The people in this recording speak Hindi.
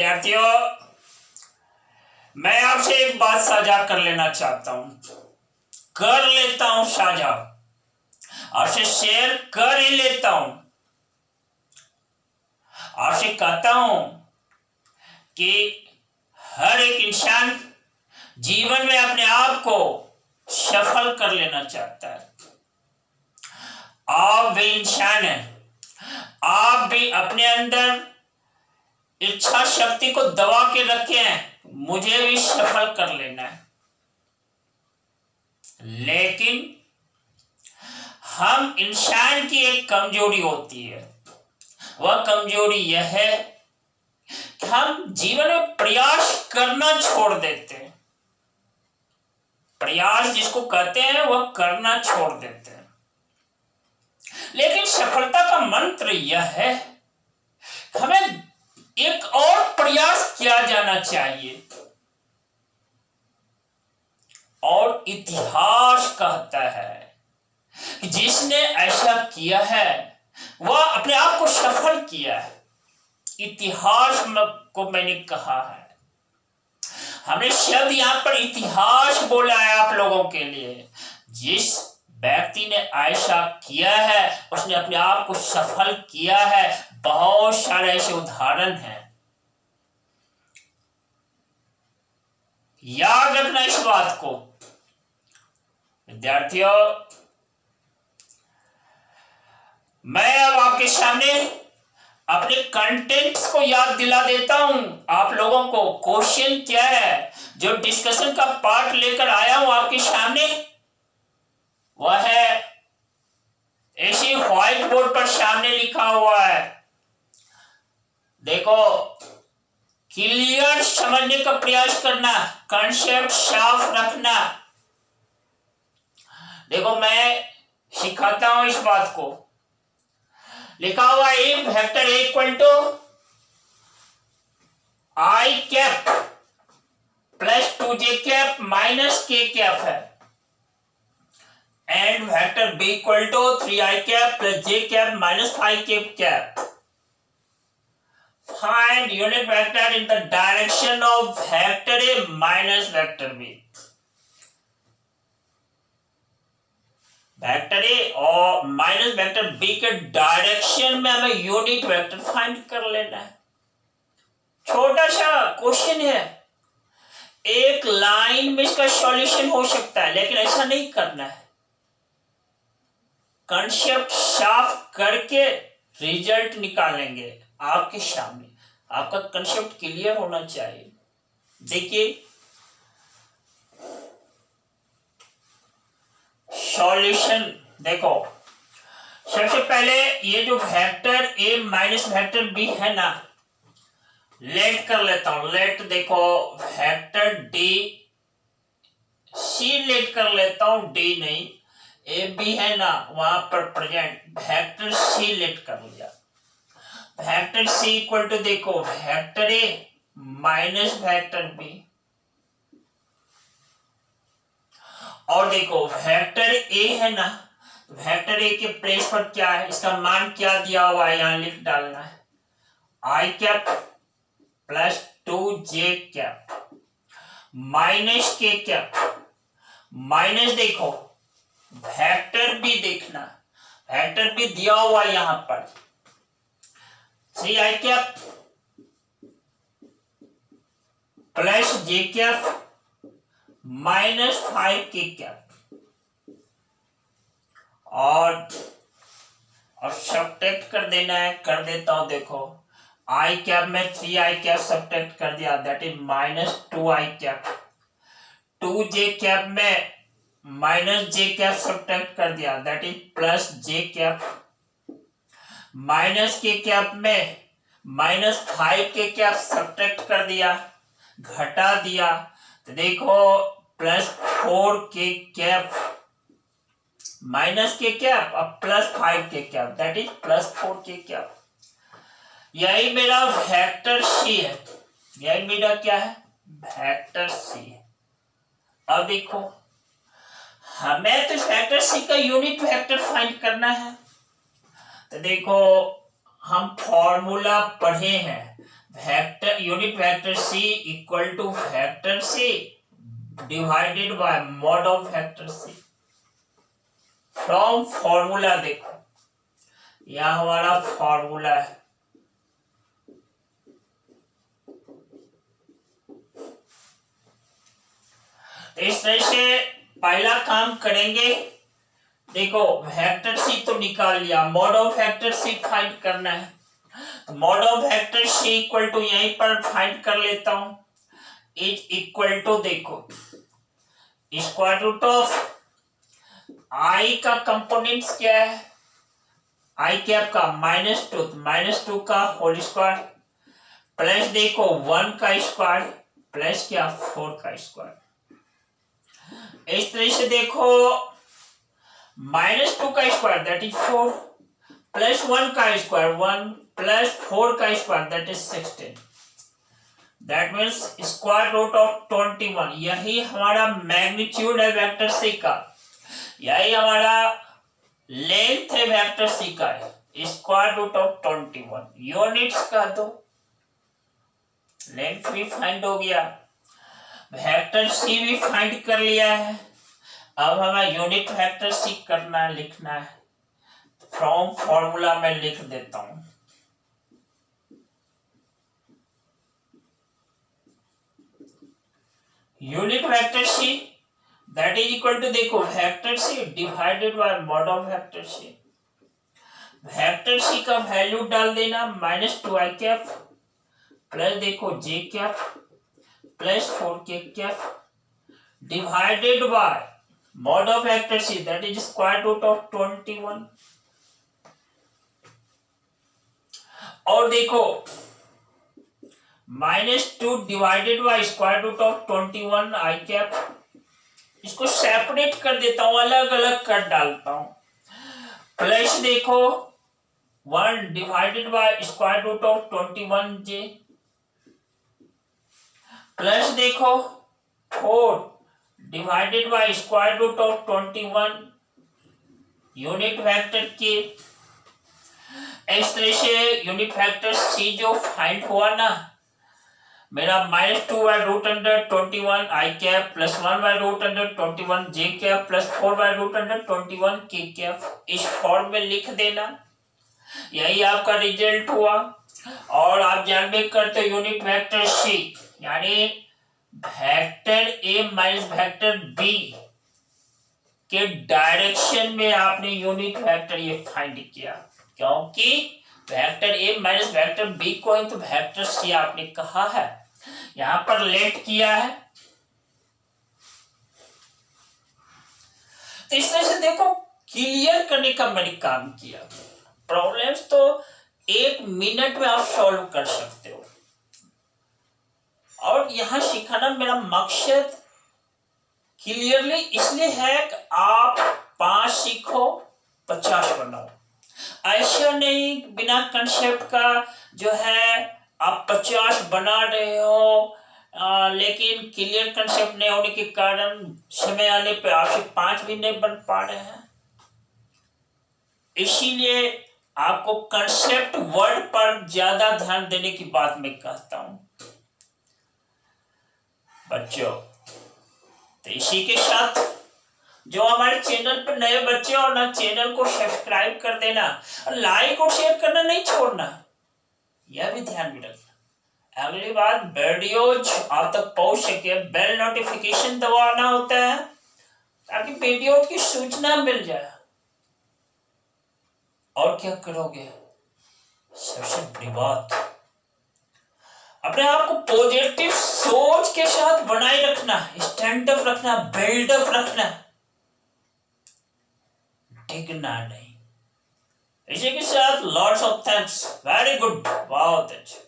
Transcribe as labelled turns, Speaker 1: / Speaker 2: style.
Speaker 1: विद्यार्थियों, मैं आपसे एक बात साझा कर लेना चाहता हूं, कर लेता हूं साझा, आपसे शेयर कर ही लेता हूं। आपसे कहता हूं कि हर एक इंसान जीवन में अपने आप को सफल कर लेना चाहता है। आप भी इंसान हैं, आप भी अपने अंदर इच्छा शक्ति को दबा के रखे हैं, मुझे भी सफल कर लेना है। लेकिन हम इंसान की एक कमजोरी होती है, वह कमजोरी यह है कि हम जीवन में प्रयास करना छोड़ देते हैं। प्रयास जिसको कहते हैं वह करना छोड़ देते हैं। लेकिन सफलता का मंत्र यह है, हमें एक और प्रयास किया जाना चाहिए। और इतिहास कहता है कि जिसने ऐसा किया है वह अपने आप को सफल किया है। इतिहास को मैंने कहा है, हमने शब्द यहां पर इतिहास बोला है आप लोगों के लिए। जिस व्यक्ति ने ऐसा किया है उसने अपने आप को सफल किया है। बहुत सारे ऐसे उदाहरण हैं, याद रखना इस बात को। विद्यार्थियों, मैं अब आपके सामने अपने कंटेंट्स को याद दिला देता हूं। आप लोगों को क्वेश्चन क्या है, जो डिस्कशन का पार्ट लेकर आया हूं आपके सामने, वह है ऐसे व्हाइट बोर्ड पर सामने लिखा हुआ है। देखो, क्लियर समझने का प्रयास करना, कॉन्सेप्ट साफ रखना। देखो, मैं सिखाता हूं इस बात को। लिखा हुआ है vector a equal to i cap plus 2j cap minus k cap है, and vector b equal to 3i cap plus j cap minus 5k cap. Find unit vector in the direction of vector A minus vector B. Vector A और माइनस वेक्टर बी के डायरेक्शन में हमें यूनिट वेक्टर फाइंड कर लेना है। छोटा सा क्वेश्चन है, एक लाइन में इसका सॉल्यूशन हो सकता है, लेकिन ऐसा नहीं करना है। कॉन्सेप्ट साफ करके रिजल्ट निकालेंगे आपके सामने। आपका कॉन्सेप्ट क्लियर होना चाहिए। देखिए, सॉल्यूशन देखो, सबसे पहले ये जो vector A minus vector B है ना, लेट कर लेता हूं। लेट देखो, वेक्टर डी सी लेट कर लेता हूं, डी नहीं, ए बी है ना वहां पर प्रेजेंट, वेक्टर सी लेट कर लिया। वेक्टर सी इक्वल टू देखो vector A minus vector B, और देखो वेक्टर ए है ना, वेक्टर ए के प्लेस पर क्या है, इसका मान क्या दिया हुआ है यहां लिख डालना है, i cap plus 2j cap minus k cap minus देखो वेक्टर बी देखना, वेक्टर बी दिया हुआ है यहां पर 3i cap plus j cap minus 5k cap, और सब्ट्रैक्ट कर देना है। कर देता हूं, देखो आई कैप में 3i कैप सब्ट्रैक्ट कर दिया, that is minus 2i cap. 2j cap में माइनस j कैप सब्ट्रैक्ट कर दिया, that is plus j cap. Minus k cap में माइनस 5k कैप सब्ट्रैक्ट कर दिया, घटा दिया, तो देखो plus 4k cap minus k cap और plus 5k cap, that is plus 4k cap. यही मेरा वेक्टर सी है, यही मेरा क्या है, वेक्टर सी है। अब देखो, हमें तो वेक्टर सी का यूनिट वेक्टर फाइंड करना है। तो देखो, हम फॉर्मूला पढ़े हैं, vector unit vector c equal to vector c divided by mod of vector c from formula. देखो यह हमारा फॉर्मूला है, इस तरह से पहला काम करेंगे। देखो वेक्टर सी तो निकाल लिया, mod of vector C find करना है। तो mod of vector C equal to यहीं पर फाइंड कर लेता हूं, इज इक्वल टू देखो स्क्वायर रूट ऑफ आई का कंपोनेंट्स क्या है, आई कैप का -2 का होल स्क्वायर प्लस देखो 1 का स्क्वायर प्लस क्या 4 का स्क्वायर। इस तरह से देखो -2 का स्क्वायर दैट इज 4 प्लस 1 का स्क्वायर 1 प्लस 4 का square that is 16, that means square root of 21। यही हमारा मैग्नीट्यूड है वेक्टर सी का, यही हमारा लेंथ है वेक्टर सी का, स्क्वायर रूट ऑफ 21। यूनिट्स का दो, लेंथ भी फाइंड हो गया, वेक्टर सी भी फाइंड कर लिया है। अब हमें यूनिट वेक्टर सी करना है, लिखना है। फ्रॉम फॉर्मूला में लिख देता हूं, unit vector c that is equal to देखो vector c divided by mod of vector c. Vector c का वैल्यू डाल देना -2i कैप प्लस देखो j cap plus 4k cap divided by mod of vector c that is square root of 21। और देखो -2 divided by square root of 21 i cap, इसको सेपरेट कर देता हूं, अलग अलग कर डालता हूं। प्लस देखो 1 divided by square root of 21 j plus देखो 4 divided by square root of 21 unit vector के। इस तरह से यूनिट वेक्टर सी जो फाइंड हुआ ना मेरा -2/√21 i cap plus 1/√21 j cap plus 4/√21 k cap, इस फॉर्म में लिख देना। यही आपका रिजल्ट हुआ। और आप जानबे करते यूनिट वेक्टर सी यानी vector A minus vector B के डायरेक्शन में आपने यूनिट वेक्टर ये फाइंड किया, क्योंकि vector A minus vector B को ही तो वेक्टर सी आपने कहा है, यहां पर लेट किया है। तो इस तरह से देखो क्लियर करने का मैंने काम किया। प्रॉब्लम्स तो 1 मिनट में आप सॉल्व कर सकते हो। और यहां सिखाना मेरा मकसद क्लियरली इसलिए है कि आप 5 सीखो 50 बनाओ। ऐसा नहीं बिना कंसेप्ट का जो है आप 50 बना रहे हो, लेकिन क्लियर कंसेप्ट नहीं होने के कारण समय आने पे आपसे 5 भी नहीं बन पा रहे हैं। इसीलिए आपको कंसेप्ट वर्ड पर ज्यादा ध्यान देने की बात मैं कहता हूं बच्चों। तो इसी के साथ जो हमारे चैनल पर नए बच्चे हो ना, चैनल को सब्सक्राइब कर देना और लाइक और शेयर करना नहीं छोड़ना, यह भी ध्यान में रखना। अगली बार वीडियोज आप तक पहुंच सके, बेल नोटिफिकेशन दबाना होता है ताकि वीडियो की सूचना मिल जाए। और क्या करोगे, सबसे बड़ी बात अपने आप को पॉजिटिव सोच के साथ बनाए रखना, स्टैंड अप रखना, बिल्ड अप रखना, टिकना नहीं। इसी के साथ lots of thanks, very good, बहुत अच्छा।